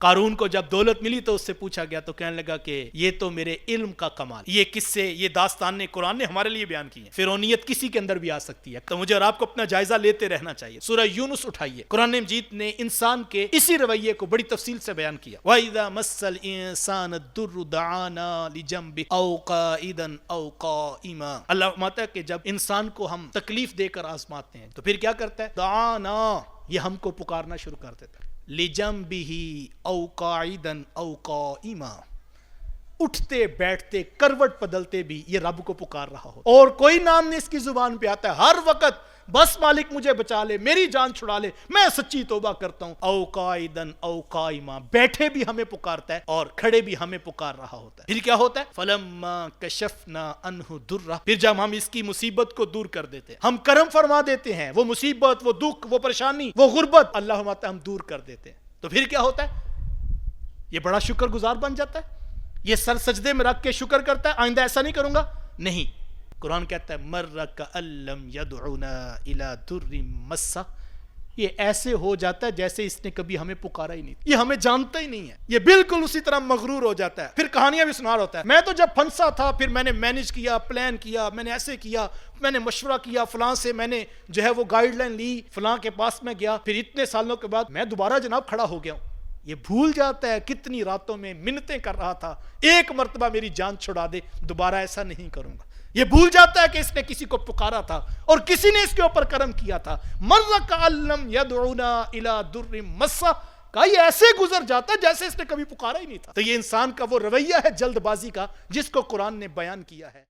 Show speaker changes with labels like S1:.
S1: قارون کو جب دولت ملی تو اس سے پوچھا گیا تو کہنے لگا کہ یہ تو میرے علم کا کمال، یہ قصے یہ داستانیں قرآن نے ہمارے لیے بیان کی ہیں۔ فرعونیت کسی کے اندر بھی آ سکتی ہے، تو مجھے اور آپ کو اپنا جائزہ لیتے رہنا چاہیے۔ سورہ یونس اٹھائیے، قرآن مجید نے انسان کے اسی رویے کو بڑی تفصیل سے بیان کیا۔ وَإِذَا مَسَّ الْإِنسَانَ الضُّرُّ دَعَانَا لِجَنبِهِ أَوْ قَاعِدًا أَوْ قَائِمًا۔ اللہ فرماتا ہے کہ جب انسان کو ہم تکلیف دے کر آزماتے ہیں تو پھر کیا کرتا ہے؟ دعانا، یہ ہم کو پکارنا شروع کر دیتا ہے۔ لِجَنبِهِ أَوْ قَاعِدًا أَوْ قَائِمًا، اٹھتے بیٹھتے کروٹ بدلتے بھی یہ رب کو پکار رہا ہو، اور کوئی نام نہیں اس کی زبان پہ آتا ہے، ہر وقت بس مالک مجھے بچا لے، میری جان چھڑا لے، میں سچی توبہ کرتا ہوں۔ او قائدن او قائما، بیٹھے بھی ہمیں پکارتا ہے اور کھڑے بھی ہمیں پکار رہا ہوتا ہے۔ پھر کیا ہوتا ہے؟ فلما کشفنا عنہ درہ، پھر جب ہم اس کی مصیبت کو دور کر دیتے ہیں، ہم کرم فرما دیتے ہیں، وہ مصیبت، وہ دکھ، وہ پریشانی، وہ غربت اللہ فرماتا ہے ہم دور کر دیتے ہیں، تو پھر کیا ہوتا ہے؟ یہ بڑا شکر گزار بن جاتا ہے، یہ سر سجدے میں رکھ کے شکر کرتا ہے آئندہ ایسا نہیں کروں گا، نہیں۔ قرآن کہتا ہے مر کألم یدعونا الی در مسہ، یہ ایسے ہو جاتا ہے جیسے اس نے کبھی ہمیں پکارا ہی نہیں، یہ ہمیں جانتا ہی نہیں ہے، یہ بالکل اسی طرح مغرور ہو جاتا ہے۔ پھر کہانیاں بھی سنا رہا ہوتا ہے، میں تو جب پھنسا تھا پھر میں نے مینج کیا، پلان کیا، میں نے ایسے کیا، میں نے مشورہ کیا، فلاں سے میں نے جو ہے وہ گائیڈ لائن لی، فلاں کے پاس میں گیا، پھر اتنے سالوں کے بعد میں دوبارہ جناب کھڑا ہو گیا ہوں۔ یہ بھول جاتا ہے کتنی راتوں میں منتیں کر رہا تھا، ایک مرتبہ میری جان چھڑا دے، دوبارہ ایسا نہیں کروں گا۔ یہ بھول جاتا ہے کہ اس نے کسی کو پکارا تھا اور کسی نے اس کے اوپر کرم کیا تھا۔ مر کألم یدعونا الی در مسہ، کہ یہ ایسے گزر جاتا ہے جیسے اس نے کبھی پکارا ہی نہیں تھا۔ تو یہ انسان کا وہ رویہ ہے جلد بازی کا جس کو قرآن نے بیان کیا ہے۔